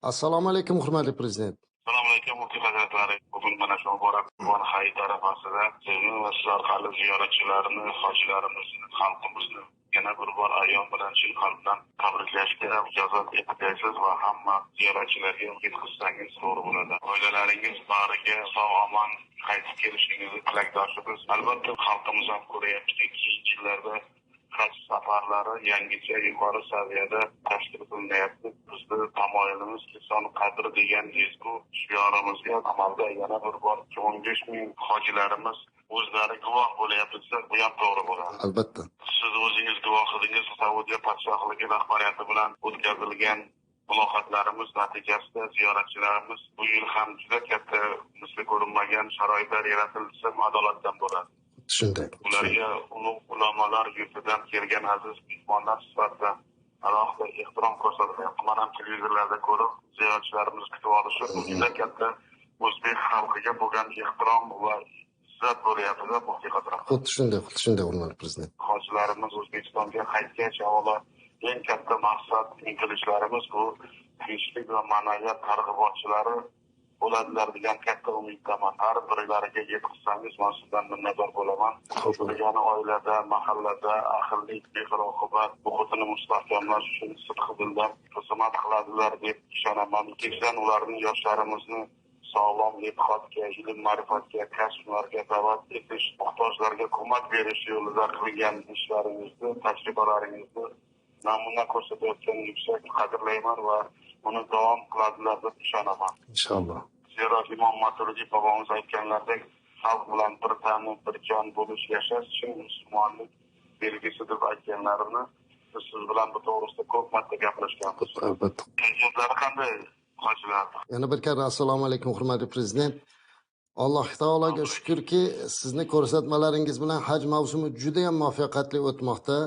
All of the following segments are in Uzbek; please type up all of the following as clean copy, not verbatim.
Assalomu alaykum, hurmatli prezident. Assalomu alaykum, muhtaram hazratlari. Bugun mana shu muborak Qur'on hayit arafasida sizni va siz orqali ziyoratchilarni, hojilarimizni, xalqimizni yana bir bor ayon bilan chin qalbdan tabriklashga ijozat etasiz va hamma ziyoratchilarga yetkazsangiz to'g'ri bo'ladi. Oilalaringiz bariga sog'-omon qaytib kelishingizni tilakdoshimiz. Albatta xalqimiz ham ko'ryapti, keyingi yillarda haj safarlari yangicha yuqori saviyada tashkil qilinyapti. Bizni tamoyilimiz inson qadri degan ezgu shiorimizga amalda yana bir bor 15 ming hojilarimiz o'zlari guvoh bo'lyapti desa, bu ham to'g'ri bo'ladi. Albatta. Siz o'zingiz guvoh edingiz, Saudiya podshohligi rahbariyati bilan o'tkazilgan muloqotlarimiz natijasida ziyoratchilarimiz bu yil ham juda katta misli ko'rilmagan sharoitlar yaratilsa adolatdan bo'ladi. Shunday. Ularga ulug' ulamolar yurtidan kelgan aziz mehmonlar sifatida alohida ehtirom ko'rsatiladi. Mana televizorlarda ko'rib ziyoratchilarimiz kutib olishi juda katta o'zbek xalqiga bo'lgan ehtirom va izzat bo'lyapti-da bu haqiqatan. Xuddi shunday, hurmatli prezident. Hojilarimiz O'zbekistonga qaytgach, avvalo eng katta maqsad intilishlarimiz bu tinchlik va ma'naviyat targ'ibotchilari bo'ladilar degan katta umiddaman. Har birlariga yetkazsangiz men sizdan minnatdor bo'laman. Bo'lgani oilada, mahallada ahillik, mehr-oqibat, muhitini mustahkamlash uchun sidqi dildan xizmat qiladilar deb ishonaman. Ikkinchidan, ularning yoshlarimizni sog'lom e'tiqodga, ilm ma'rifatga, kasb-hunarga da'vat etish, muhtojlarga ko'mak berish yo'lida qilgan ishlaringizni, tajribalaringizni namuna ko'rsatayotgan yuksak qadrlayman va uni davom qiladilar deb ishonaman. Inshaalloh. Zero Imom Maturidiy bobomiz aytganlaridek, xalq bilan bir tan, bir jon bo'lish yashash uchun musulmonlik belgisi deb aytganlarini biz siz bilan bu to'g'risida ko'p marta gaplashganmiz. Albatta. Kayfiyatlari qanday hojilar? Yana bir karra assalomu alaykum, hurmatli prezident. Alloh taologa shukrki, sizni ko'rsatmalaringiz bilan haj mavsumi juda ham muvaffaqiyatli o'tmoqda.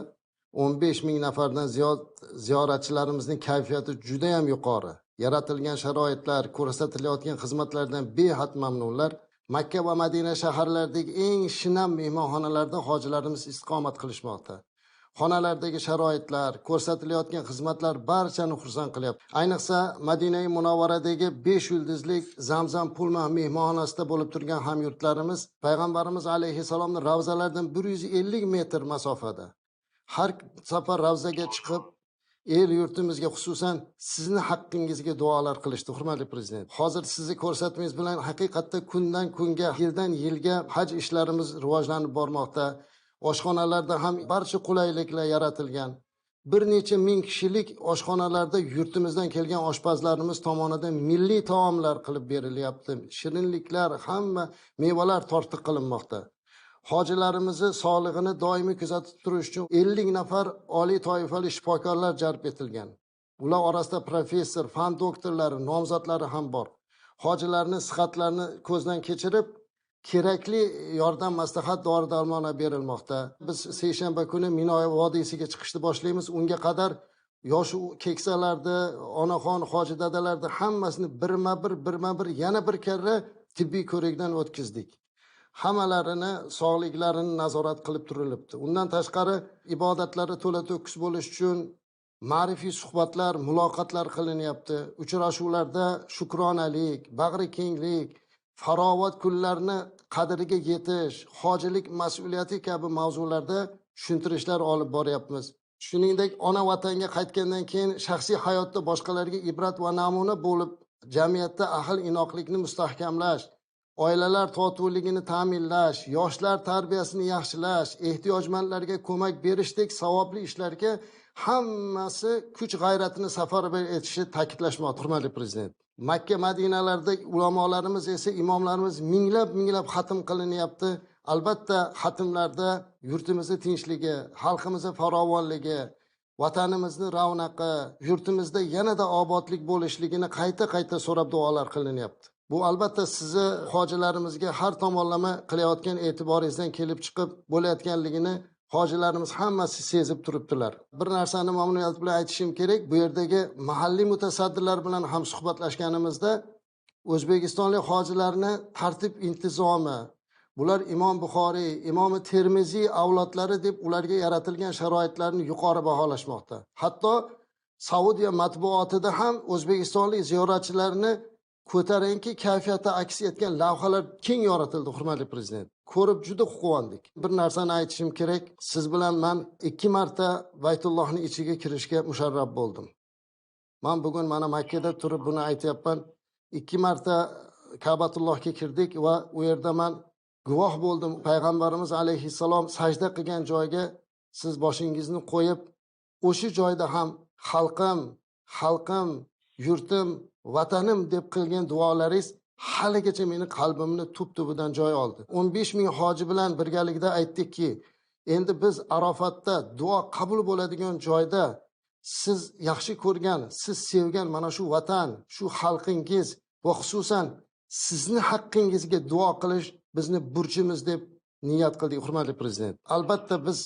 15 ming nafardan ziyod ziyoratchilarimizning kayfiyati juda ham yuqori. Yaratilgan sharoitlar, ko'rsatilayotgan xizmatlardan behad mamnunlar. Makka va Madina shaharlaridagi eng shinam mehmonxonalarda hojilarimiz istiqomat qilishmoqda. Xonalardagi sharoitlar, ko'rsatilayotgan xizmatlar barchani xursand qilyapti. Ayniqsa Madina-i Munavvaradagi 5 yulduzlik Zamzam Pulma mehmonxonasida bo'lib turgan hamyurtlarimiz payg'ambarimiz alayhissalomning ravzalaridan 150 metr masofada. Har safar ravzaga chiqib el yurtimizga xususan sizni haqqingizga duolar qilishdi, hurmatli prezident. Hozir sizni ko'rsatmangiz bilan haqiqatda kundan kunga, yildan yilga haj ishlarimiz rivojlanib bormoqda. Oshxonalarda ham barcha qulayliklar yaratilgan. Bir necha ming kishilik oshxonalarda yurtimizdan kelgan oshpazlarimiz tomonidan milliy taomlar qilib berilyapti. Shirinliklar, hamma mevalar tortiq qilinmoqda. Hojilarimizni sog'lig'ini doimiy kuzatib turish uchun 50 nafar oliy toifali shifokorlar jalb etilgan. Ular orasida professor, fan doktorlari, nomzodlari ham bor. Hojilarning sihatlarini ko'zdan kechirib, kerakli yordam, maslahat, dori-darmonlar berilmoqda. Biz seshanba kuni Mino vodiysiga chiqishni boshlaymiz. Unga qadar yosh keksalarni, onaxon, hoji dadalarni hammasini birma-bir yana bir karra tibbiy ko'rikdan o'tkazdik. Hammalarini sog'liklarini nazorat qilib turilibdi. Undan tashqari ibodatlari to'la to'kis bo'lish uchun ma'rifiy suhbatlar, muloqotlar qilinyapti. Uchrashuvlarda shukronalik, bag'ri kenglik, farovat kunlarni qadriga yetish, hojilik mas'uliyati kabi mavzularda tushuntirishlar olib boryapmiz. Shuningdek, ona vatanga qaytgandan keyin shaxsiy hayotda boshqalarga ibrat va namuna bo'lib, jamiyatda ahil inoqlikni mustahkamlash, oilalar totuvligini ta'minlash, yoshlar tarbiyasini yaxshilash, ehtiyojmandlarga ko'mak berishdek savobli ishlarga hammasi kuch g'ayratini safarbar etishi ta'kidlashmoqda, hurmatli prezident. Makka, Madinalarda ulamolarimiz esa imomlarimiz minglab xatm qilinyapti. Albatta xatmlarda yurtimizning tinchligi, xalqimizning farovonligi, vatanimizning ravnaqi, yurtimizda yanada obodlik bo'lishligini qayta so'rab duolar qilinyapti. Bu albatta sizni hojilarimizga har tomonlama qilayotgan e'tiboringizdan kelib chiqib bo'layotganligini hojilarimiz hammasi sezib turibdilar. Bir narsani mamnuniyat bilan aytishim kerak. Bu yerdagi mahalliy mutasaddilar bilan ham suhbatlashganimizda o'zbekistonlik hojilarni tartib intizomi, bular Imom Buxoriy, Imom Termiziy avlodlari deb ularga yaratilgan sharoitlarni yuqori baholashmoqda. Hatto Saudiya matbuotida ham o'zbekistonlik ziyoratchilarni ko'tarinki kayfiyatda aks etgan lavhalar keng yoritildi, hurmatli prezident. Ko'rib juda quvondik. Bir narsani aytishim kerak, siz bilan men 2 marta Baytullohning ichiga kirishga musharraf bo'ldim. Men bugun mana Makkada turib buni aytyapman. 2 marta Ka'batullohga kirdik va u yerda men guvoh bo'ldim. Payg'ambarimiz alayhissalom sajda qilgan joyga siz boshingizni qo'yib, o'sha joyda ham xalqim, xalqim, yurtim, vatanim deb qilgan duolaringiz haligacha meni qalbimni tub-tubidan joy oldi. 15 ming hoji bilan birgalikda aytdikki, endi biz Arofatda duo qabul bo'ladigan joyda siz yaxshi ko'rgan, siz sevgan mana shu vatan, shu xalqingiz va xususan sizni haqqingizga duo qilish bizni burchimiz deb niyat qildik, hurmatli prezident. Albatta biz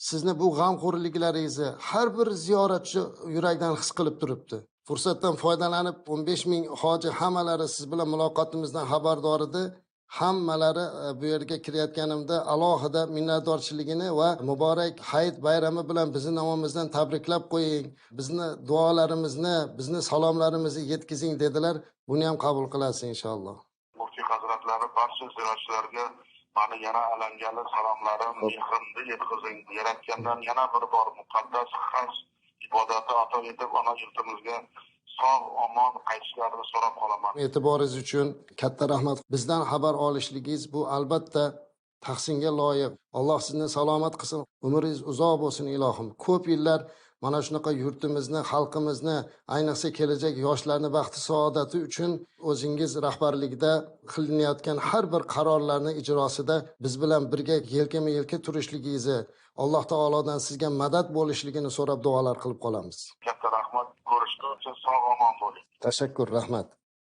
sizni bu g'amxo'rliklaringizni har bir ziyoratchi yurakdan his qilib turibdi. Fursatdan foydalanib 15 ming hoji hammalari siz bilan muloqotimizdan xabardor edi. Hammalari bu yerga kirayotganimda alohida minnatdorchiligini va muborak hayit bayrami bilan bizni nomimizdan tabriklab qo'ying, bizni duolarimizni, bizni salomlarimizni yetkazing dedilar. Buni ham qabul qilasiz inshaalloh. Muftiy hazratlari barcha ziyoratchilarga mani yana alangali salomlarim, mehrimni yetkazing. Yaratgandan yana bir bor muqaddas haj ibodati ato etib, ona yurtimizga sog' omon qaytishlarini so'rab qolaman. E'tiboringiz uchun katta rahmat. Bizdan xabar olishligingiz bu albatta tahsinga loyiq. Alloh sizni salomat qilsin. Umringiz uzoq bo'lsin ilohim. Ko'p yillar mana shunaqa yurtimizni, xalqimizni, ayniqsa kelajak yoshlarni baxti saodati uchun o'zingiz rahbarligida qilinayotgan har bir qarorlarni ijrosida biz bilan birga yelkama-yelka turishligingizni, Alloh taolodan sizga madad bo'lishligini so'rab duolar qilib qolamiz. Katta rahmat. Ko'rishguncha sog' omon bo'ling. Tashakkur, rahmat.